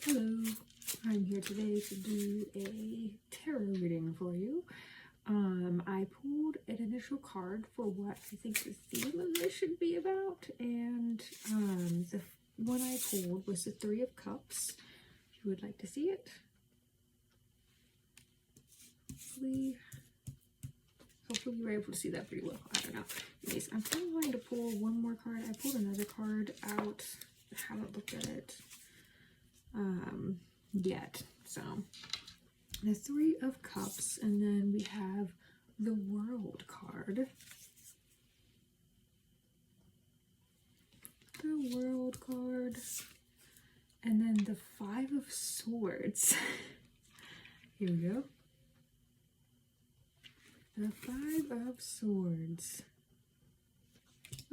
Hello, I'm here today to do a tarot reading for you. I pulled an initial card for what I think the theme of this should be about, and the one I pulled was the Three of Cups. If you would like to see it, hopefully you were able to see that pretty well. I don't know. Anyways, I'm probably going to pull one more card. I pulled another card out. I haven't looked at it yet. So the Three of Cups, and then we have the World card. The World card, and then the Five of Swords. Here we go. The Five of Swords.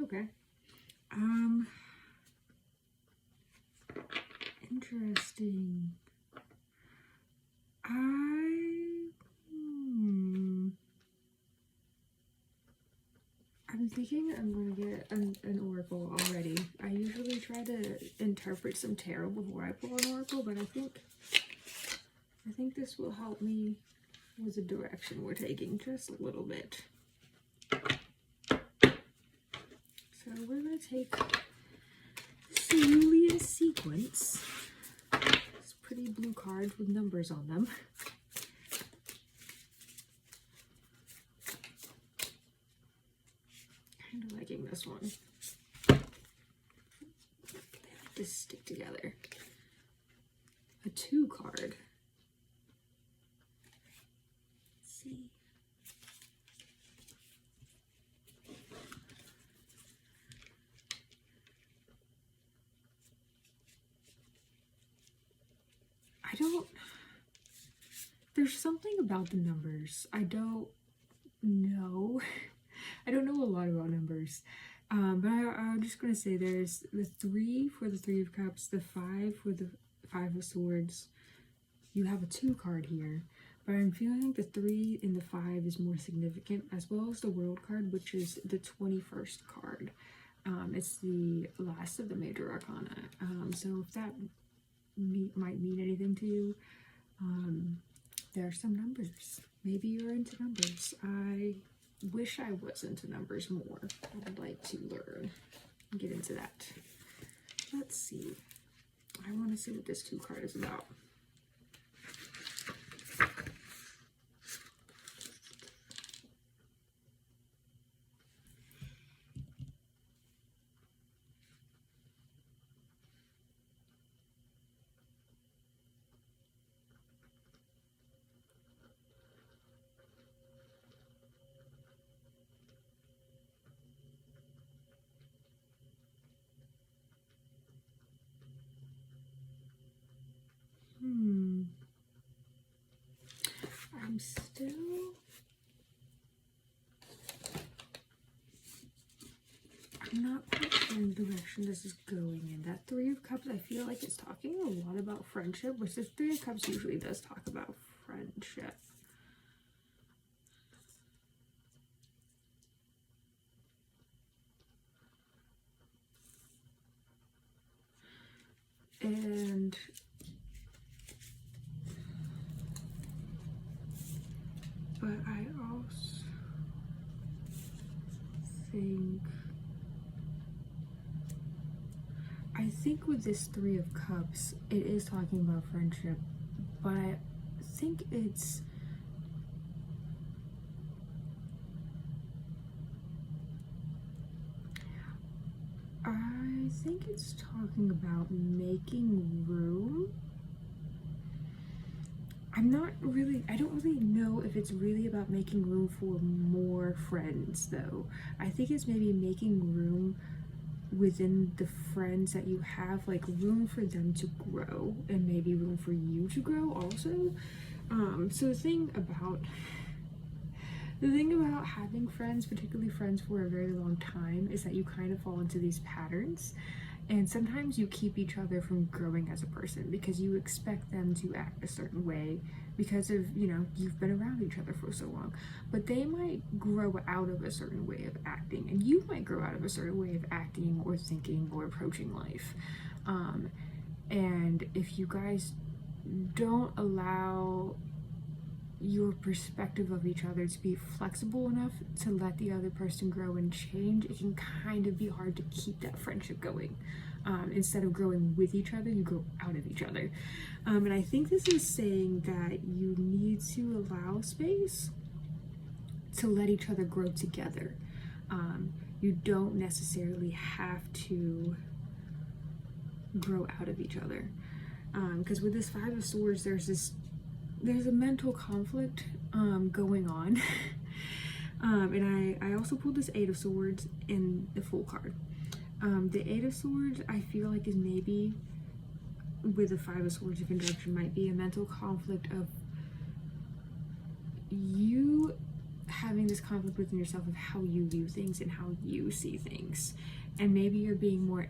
Okay. Interesting. I'm thinking I'm going to get an oracle already. I usually try to interpret some tarot before I pull an oracle, but I think this will help me with the direction we're taking just a little bit. So we're going to take Cerulean sequence. It's pretty blue cards with numbers on them. Kind of liking this one. They like to stick together. A 2 card. Let's see. There's something about the numbers. I don't know. I don't know a lot about numbers. But I'm just going to say there's the 3 for the Three of Cups, the 5 for the Five of Swords. You have a 2 card here. But I'm feeling like the 3 and the 5 is more significant, as well as the World card, which is the 21st card. It's the last of the major arcana. So if that might mean anything to you, there are some numbers. Maybe you're into numbers. I wish I was into numbers more. I would like to learn and get into that. Let's see. I want to see what this 2 card is about. I'm not quite sure the direction this is going in. That 3 of Cups, I feel like it's talking a lot about friendship, which the 3 of Cups usually does talk about friendship. But I also think with this 3 of Cups, it is talking about friendship, but I think it's talking about making room. I don't really know if it's really about making room for more friends, though. I think it's maybe making room within the friends that you have, like room for them to grow and maybe room for you to grow also. So the thing about having friends, particularly friends for a very long time, is that you kind of fall into these patterns, and sometimes you keep each other from growing as a person because you expect them to act a certain way because of, you've been around each other for so long. But they might grow out of a certain way of acting, and you might grow out of a certain way of acting or thinking or approaching life. And if you guys don't allow your perspective of each other to be flexible enough to let the other person grow and change, it can kind of be hard to keep that friendship going. Instead of growing with each other, you grow out of each other. And I think this is saying that you need to allow space to let each other grow together. You don't necessarily have to grow out of each other. Because with this Five of Swords, there's a mental conflict going on. And I also pulled this Eight of Swords in the Fool card. The Eight of Swords, I feel like, is maybe, with the Five of Swords in conjunction, might be a mental conflict of you having this conflict within yourself of how you view things and how you see things. And maybe you're being more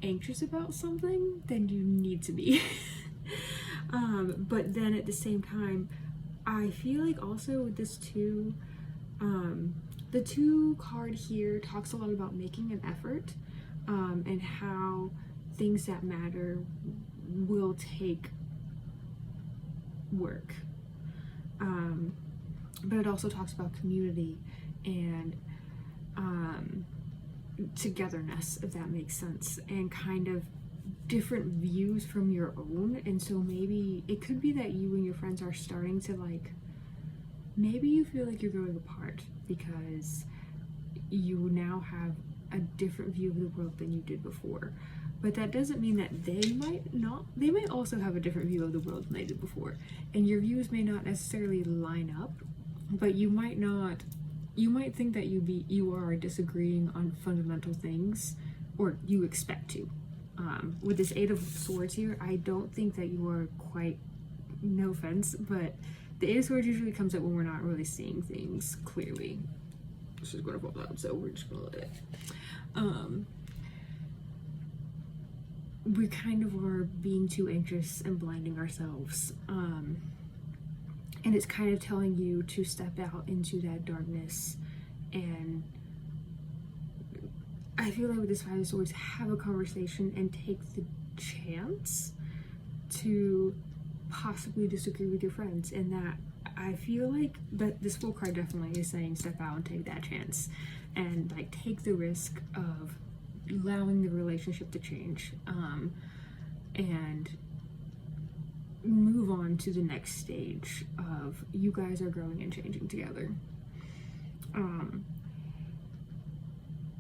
anxious about something than you need to be. But then at the same time, I feel like also with this too, the Two card here talks a lot about making an effort, and how things that matter will take work. But it also talks about community and togetherness, if that makes sense, and kind of different views from your own. And so maybe it could be that you and your friends are starting to, like, maybe you feel like you're growing apart because you now have a different view of the world than you did before. But that doesn't mean that they might also have a different view of the world than they did before. And your views may not necessarily line up, but you might think that you are disagreeing on fundamental things, or you expect to. With this Eight of Swords here, I don't think that you are quite, no offense, but the Eight of Swords usually comes up when we're not really seeing things clearly. This is going to fall out, so we're just going to let it. We kind of are being too anxious and blinding ourselves. And it's kind of telling you to step out into that darkness. And I feel like with this Five of Swords, have a conversation and take the chance to possibly disagree with your friends. And that, I feel like that this Fool card definitely is saying step out and take that chance, and like take the risk of allowing the relationship to change, and move on to the next stage of you guys are growing and changing together.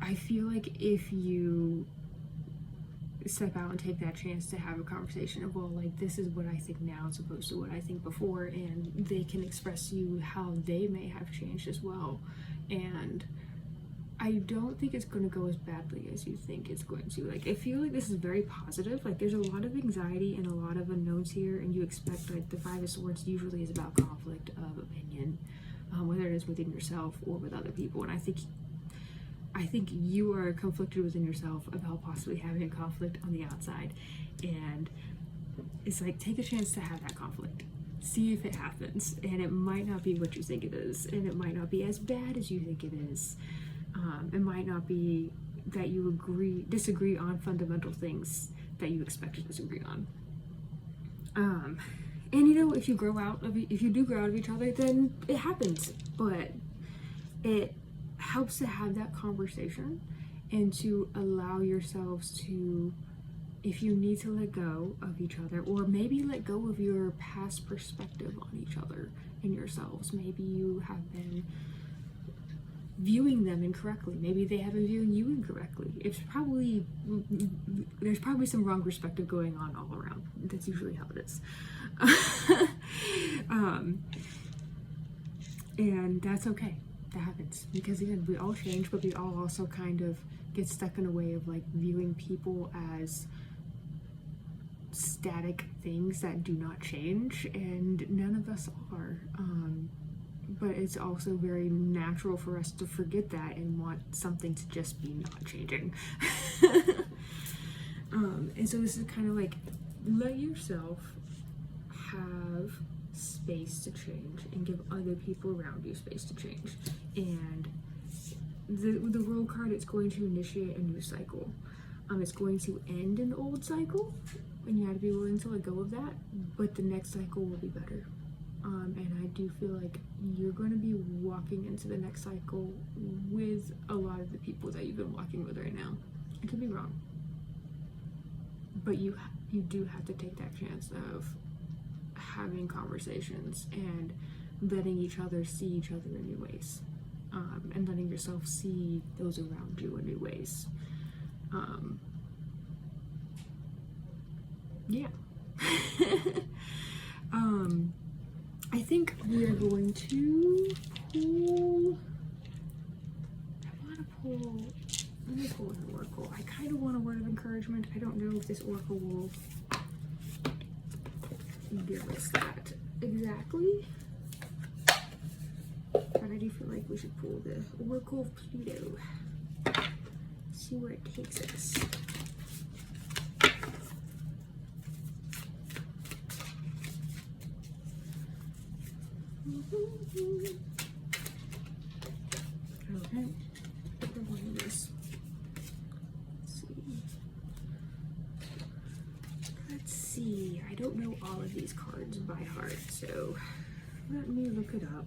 I feel like if you step out and take that chance to have a conversation of, well, like, this is what I think now as opposed to what I think before, and they can express to you how they may have changed as well. And I don't think it's going to go as badly as you think it's going to. Like, I feel like this is very positive. Like, there's a lot of anxiety and a lot of unknowns here, and you expect, like, the Five of Swords usually is about conflict of opinion, whether it is within yourself or with other people. And I think you are conflicted within yourself about possibly having a conflict on the outside. And it's like, take a chance to have that conflict. See if it happens. And it might not be what you think it is. And it might not be as bad as you think it is. It might not be that you disagree on fundamental things that you expect to disagree on. And you know, if you do grow out of each other, then it happens. But it helps to have that conversation and to allow yourselves to, if you need to let go of each other, or maybe let go of your past perspective on each other and yourselves. Maybe you have been viewing them incorrectly. Maybe they have been viewing you incorrectly. There's probably some wrong perspective going on all around. That's usually how it is. And that's okay. That happens, because again, we all change, but we all also kind of get stuck in a way of like viewing people as static things that do not change, and none of us are. But it's also very natural for us to forget that and want something to just be not changing. And so this is kind of like, let yourself have space to change and give other people around you space to change. And the World card, it's going to initiate a new cycle. It's going to end an old cycle, and you have to be willing to let go of that, but the next cycle will be better. And I do feel like you're going to be walking into the next cycle with a lot of the people that you've been walking with right now. I could be wrong, but you do have to take that chance of having conversations and letting each other see each other in new ways, and letting yourself see those around you in new ways. Yeah. I think we are going to pull, let me pull an oracle. I kind of want a word of encouragement. I don't know if this oracle will give us that exactly, but I do feel like we should pull the Oracle of Pluto. See where it takes us. Okay, this. Let's see. I don't know all of these cards by heart, so let me look it up.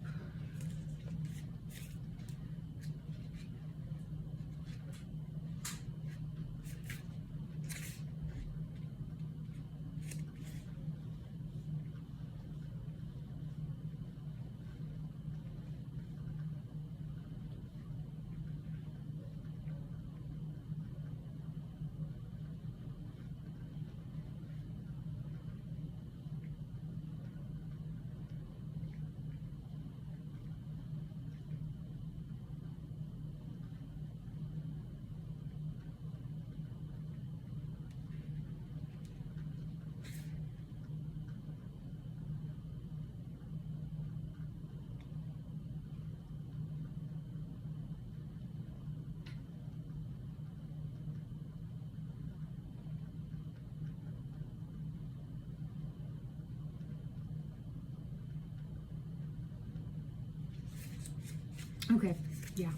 Okay, yeah.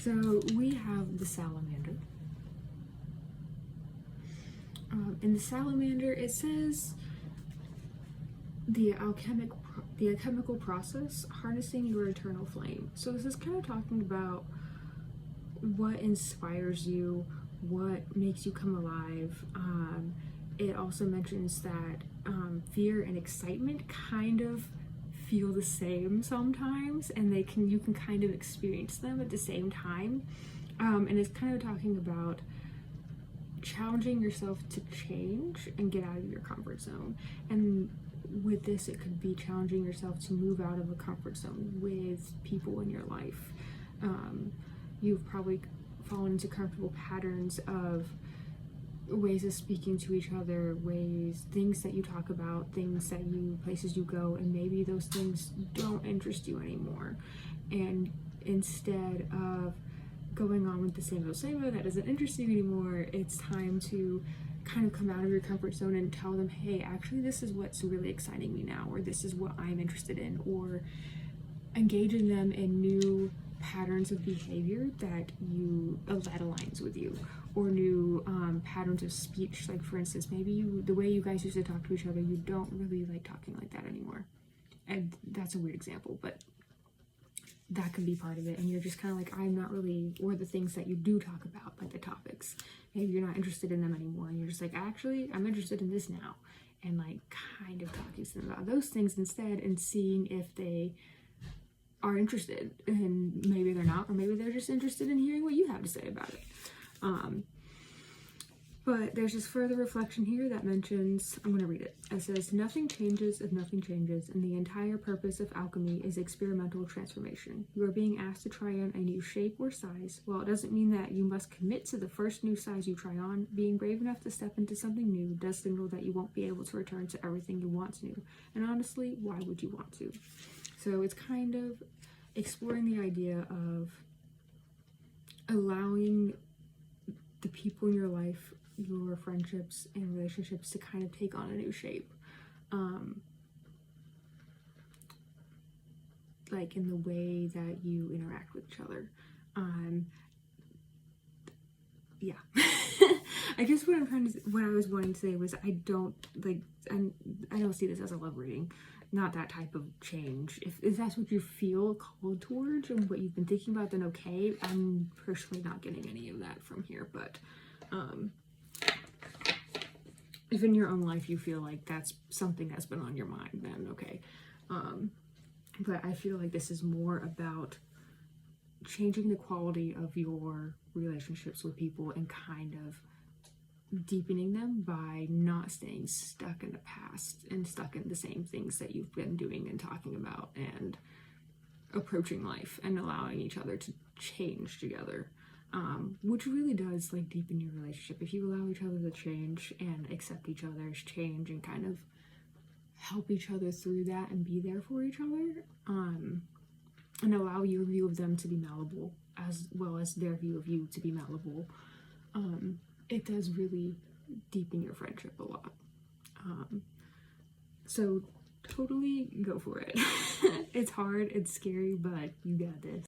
So we have the salamander. In the salamander, it says the alchemical process, harnessing your eternal flame. So this is kind of talking about what inspires you, what makes you come alive. It also mentions that fear and excitement kind of feel the same sometimes, and you can kind of experience them at the same time. And it's kind of talking about challenging yourself to change and get out of your comfort zone. And with this, it could be challenging yourself to move out of a comfort zone with people in your life. You've probably fallen into comfortable patterns of ways of speaking to each other, things that you talk about, places you go, and maybe those things don't interest you anymore. And instead of going on with the same old that doesn't interest you anymore, it's time to kind of come out of your comfort zone and tell them, hey, actually this is what's really exciting me now, or this is what I'm interested in, or engaging them in new patterns of behavior that aligns with you, or new patterns of speech. Like, for instance, maybe the way you guys used to talk to each other, you don't really like talking like that anymore. And that's a weird example, but that could be part of it. And you're just kind of like, I'm not really, or the things that you do talk about, like the topics, maybe you're not interested in them anymore, and you're just like, actually, I'm interested in this now, and like kind of talking to them about those things instead, and seeing if they are interested. And maybe they're not, or maybe they're just interested in hearing what you have to say about it. But there's this further reflection here that mentions, I'm going to read it. It says, nothing changes if nothing changes, and the entire purpose of alchemy is experimental transformation. You are being asked to try on a new shape or size. While it doesn't mean that you must commit to the first new size you try on, being brave enough to step into something new does signal that you won't be able to return to everything you once knew. And honestly, why would you want to? So it's kind of exploring the idea of allowing the people in your life, your friendships and relationships, to kind of take on a new shape. Like in the way that you interact with each other. Yeah. I guess what I was wanting to say was I don't see this as a love reading. Not that type of change. If that's what you feel called towards and what you've been thinking about, then okay. I'm personally not getting any of that from here, but if in your own life you feel like that's something that's been on your mind, then okay. But I feel like this is more about changing the quality of your relationships with people and kind of deepening them by not staying stuck in the past and stuck in the same things that you've been doing and talking about, and approaching life and allowing each other to change together, which really does like deepen your relationship if you allow each other to change and accept each other's change and kind of help each other through that and be there for each other, and allow your view of them to be malleable as well as their view of you to be malleable. It does really deepen your friendship a lot. So totally go for it. It's hard, it's scary, but you got this.